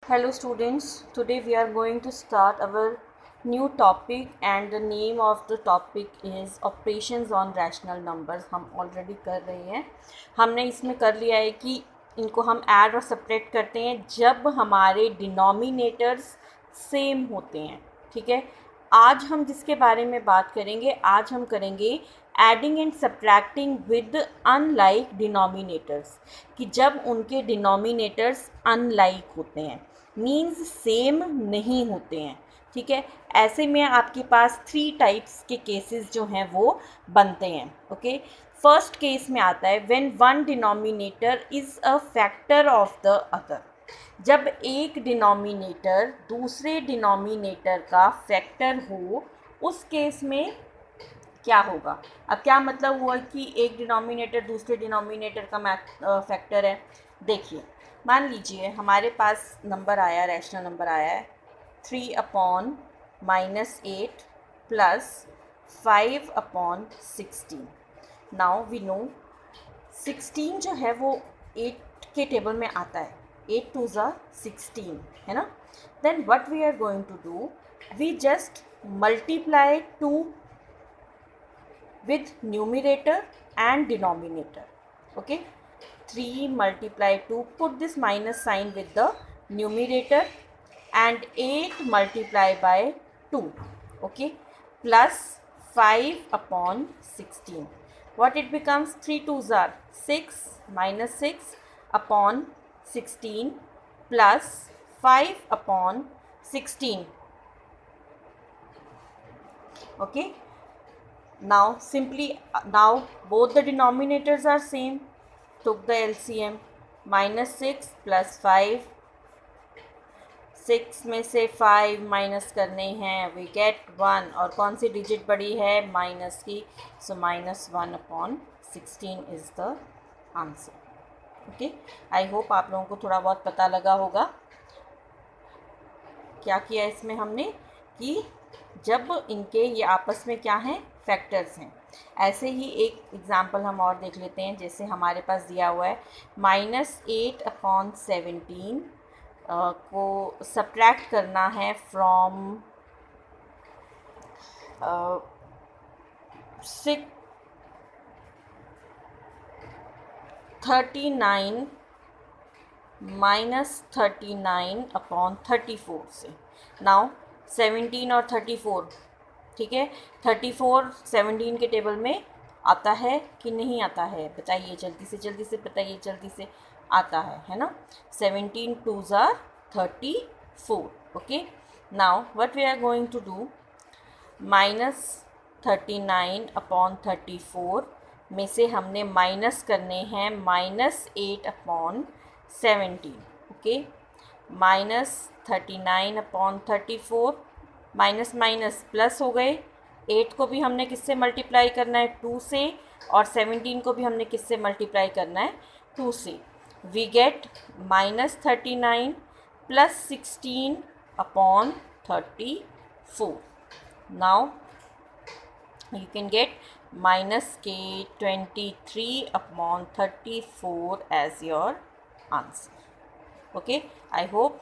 Hello students, today we are going to start our new topic and the name of the topic is operations on rational numbers। हम already कर रहे हैं। हमने इसमें कर लिया है कि इनको हम ऐड और सब्ट्रैक्ट करते हैं जब हमारे डिनोमिनेटर्स सेम होते हैं। ठीक है, आज हम जिसके बारे में बात करेंगे, आज हम करेंगे adding and subtracting with unlike denominators, कि जब उनके डिनोमिनेटर्स अनलाइक होते हैं, मीन्स सेम नहीं होते हैं। ठीक है, ऐसे में आपके पास 3 टाइप्स के केसेस जो हैं वो बनते हैं। ओके, फर्स्ट केस में आता है when one denominator is a factor of the other. जब एक डिनोमिनेटर दूसरे डिनोमिनेटर का फैक्टर हो, उस केस में क्या होगा। अब क्या मतलब हुआ कि एक डिनोमिनेटर दूसरे डिनोमिनेटर का फैक्टर है। देखिए, मान लीजिए हमारे पास नंबर आया, रैशनल नंबर आया है 3/-8 प्लस 5/16। नाउ वी नो 16 जो है वो 8 के टेबल में आता है, 8 2 ज़ा 16 है ना। Then what we are going to do, we just multiply 2 with numerator and denominator. Okay, 3 multiply 2, put this minus sign with the numerator, and 8 multiply by 2. Okay, plus 5/16. What it becomes? 3 2s are 6 minus 6 upon 16 plus 5/16. Okay, now both the denominators are same, took the LCM, -6 plus 5, 6 में से 5 minus करने हैं, we get 1, और कौन सी digit बड़ी है, minus की, सो -1/16 is the answer. Okay, I hope आप लोगों को थोड़ा बहुत पता लगा होगा क्या किया इसमें हमने, कि जब इनके ये आपस में क्या हैं, फैक्टर्स हैं। ऐसे ही एक एग्ज़ाम्पल हम और देख लेते हैं। जैसे हमारे पास दिया हुआ है -8/17 को सब्ट्रैक्ट करना है फ्रॉम 39 -39/34 से। नाउ 17 और 34, ठीक है, 34 17 के टेबल में आता है कि नहीं आता है, बताइए जल्दी से बताइए, जल्दी से। आता है ना। 17 2s are 34। Okay, now what we are going to do, -39/34 में से हमने माइनस करने हैं -8/17। ओके, -39/34, माइनस माइनस प्लस हो गए। 8 को भी हमने किससे मल्टीप्लाई करना है, 2 से, और 17 को भी हमने किससे मल्टीप्लाई करना है, 2 से। We get -39 plus 16/34। Now you can get -k23/34 as your answer. Okay, I hope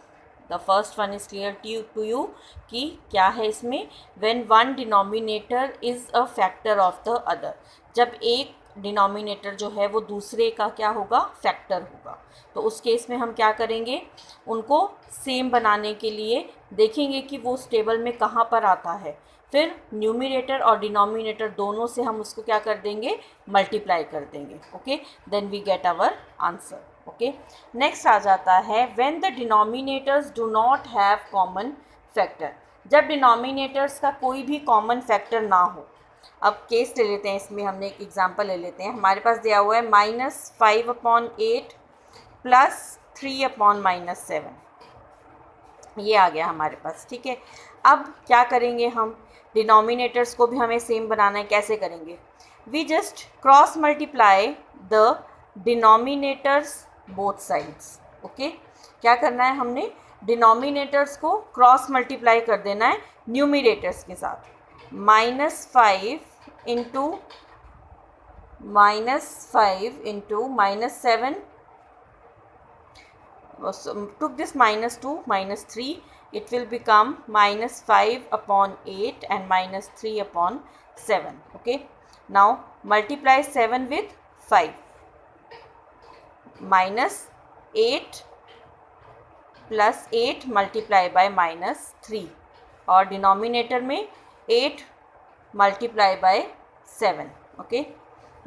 the first one is clear to you कि क्या है इसमें, when one denominator is a factor of the other, जब एक denominator जो है वो दूसरे का क्या होगा, फैक्टर होगा। तो उस केस में हम क्या करेंगे, उनको सेम बनाने के लिए देखेंगे कि वो उस टेबल में कहाँ पर आता है, फिर न्यूमिनेटर और डिनोमिनेटर दोनों से हम उसको क्या कर देंगे, मल्टीप्लाई कर देंगे। Okay, then we get our answer. Okay, next आ जाता है when the denominators do not have common factor, जब डिनोमिनेटर्स का कोई भी कॉमन फैक्टर ना हो। अब केस ले लेते हैं, इसमें हमने एक एग्जांपल ले लेते हैं। हमारे पास दिया हुआ है -5/8 प्लस 3/-7, ये आ गया हमारे पास। ठीक है, अब क्या करेंगे हम, डिनोमिनेटर्स को भी हमें सेम बनाना है। कैसे करेंगे, we just cross multiply the denominators both sides. Okay, क्या करना है, हमने डिनोमिनेटर्स को क्रॉस मल्टीप्लाई कर देना है न्यूमिनेटर्स के साथ। -5 into -7 took this minus 2, minus 3, it will become minus 5 upon 8 and minus 3 upon 7. Okay, now multiply 7 with 5. Minus 8 plus 8 multiply by minus 3, और डिनोमिनेटर में 8 multiply by 7. Okay,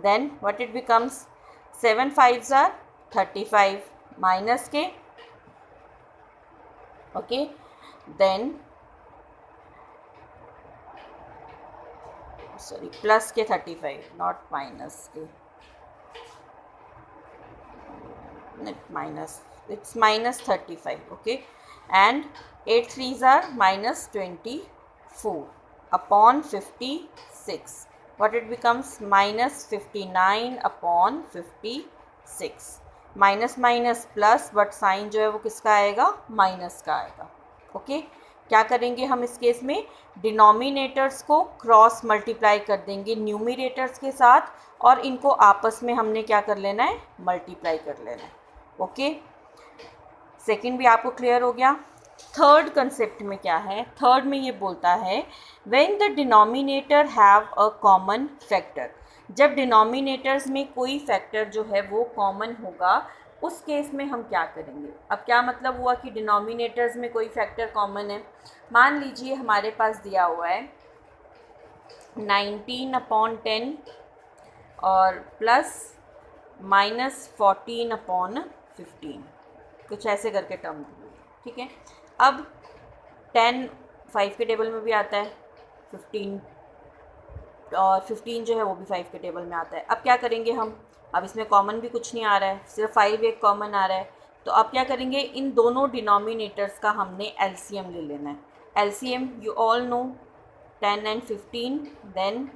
then what it becomes, 7 5s are 35 minus के, okay, then sorry plus के 35, not minus के, not minus, it's minus 35. Okay, and 8 3s are minus 24 upon 56. What it becomes, minus 59 upon 56. Minus minus plus, but sign जो है वो किसका आएगा, minus का आएगा. ओके, क्या करेंगे हम इस केस में, डिनोमिनेटर्स को क्रॉस मल्टीप्लाई कर देंगे न्यूमिनेटर्स के साथ, और इनको आपस में हमने क्या कर लेना है, मल्टीप्लाई कर लेना है. ओके, सेकंड भी आपको क्लियर हो गया. थर्ड कंसेप्ट में क्या है, थर्ड में ये बोलता है when the denominator have a common factor. जब डिनोमिनेटर्स में कोई फैक्टर जो है वो कॉमन होगा, उस केस में हम क्या करेंगे. अब क्या मतलब हुआ कि डिनोमिनेटर्स में कोई फैक्टर कॉमन है. मान लीजिए हमारे पास दिया हुआ है 19 अपॉन 10 और प्लस माइनस 14 अपॉन 15, कुछ ऐसे करके टर्म दी. ठीक है, अब 10 5 के टेबल में भी आता है, 15 और 15 जो है वो भी 5 के टेबल में आता है. अब क्या करेंगे हम, अब इसमें कॉमन भी कुछ नहीं आ रहा है, सिर्फ 5 एक कॉमन आ रहा है. तो अब क्या करेंगे, इन दोनों डिनोमिनेटर्स का हमने एलसीएम ले लेना है. LCM you all know 10 and 15, then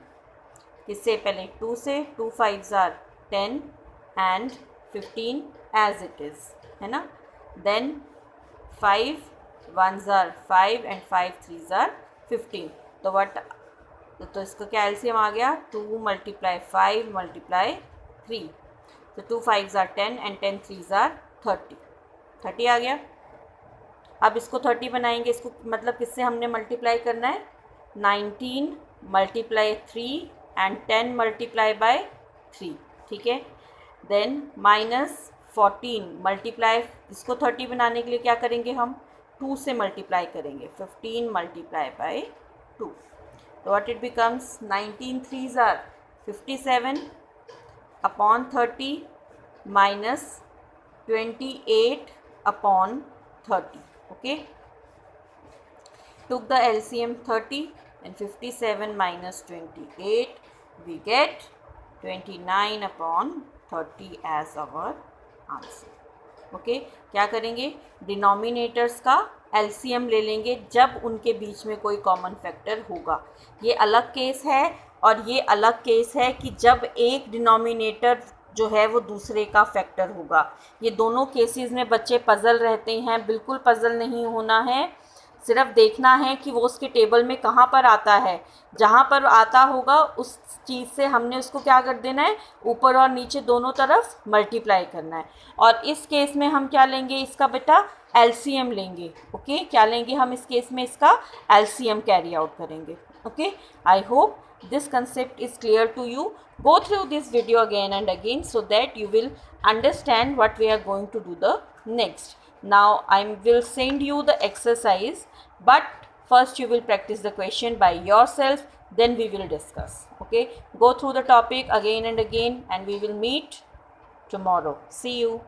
इससे पहले 2 से 2 5s are 10 and 15 as it is, है ना. Then 5 1s are 5 and 5 3s are 15. तो वट, तो इसका क्या एलसीएम आ गया, 2 मल्टीप्लाई 5 मल्टीप्लाई 3. तो 2 5s are 10 and 10 3s are 30. 30 आ गया. अब इसको 30 बनाएंगे, इसको मतलब किससे हमने मल्टीप्लाई करना है, 19 मल्टीप्लाई 3 एंड 10 मल्टीप्लाई बाय 3. ठीक है, देन माइनस 14 मल्टीप्लाई, इसको 30 बनाने के लिए क्या करेंगे हम, 2 से मल्टीप्लाई करेंगे, 15 मल्टीप्लाई बाय 2. तो what it becomes, 19 3s are 57 upon 30 minus 28 upon 30. Okay, took the LCM 30 and 57 minus 28, we get 29 upon 30 as our answer. Okay, क्या करेंगे, डिनोमिनेटर्स का एलसीएम ले लेंगे जब उनके बीच में कोई कॉमन फैक्टर होगा. ये अलग केस है, और ये अलग केस है कि जब एक डिनोमिनेटर जो है वो दूसरे का फैक्टर होगा. ये दोनों केसेस में बच्चे पजल रहते हैं, बिल्कुल पजल नहीं होना है, सिर्फ देखना है कि वो उसके टेबल में कहाँ पर आता है. जहाँ पर आता होगा उस चीज़ से हमने उसको क्या कर देना है, ऊपर और नीचे दोनों तरफ मल्टीप्लाई करना है. और इस केस में हम क्या लेंगे, इसका बेटा एलसीएम लेंगे. ओके, क्या लेंगे हम इस केस में, इसका एलसीएम कैरी आउट करेंगे. Okay, I hope this concept is clear to you. Go through this video again and again so that you will understand what we are going to do the next. Now I will send you the exercise, but first you will practice the question by yourself, then we will discuss. Okay, go through the topic again and again, and we will meet tomorrow. See you.